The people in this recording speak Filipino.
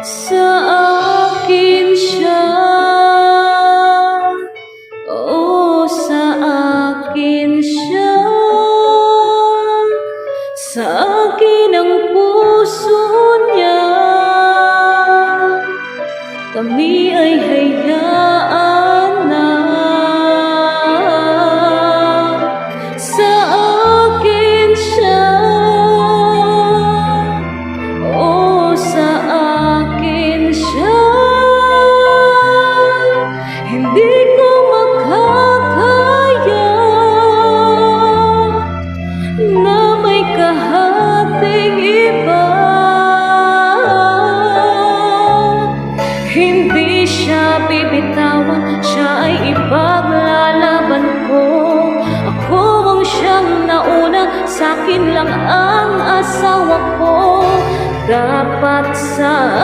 Sa akin siya, oo, sa akin siya. Sa akin ang puso niya, kami ay hayaan na. Sa akin siya, oo, sa akin siya. Hindi ko makakaya na may kahating iba. Hindi siya bibitawan, siya ay ipaglalaban ko. Ako ang siyang nauna, sa'kin lang ang asawa ko. Dapat sa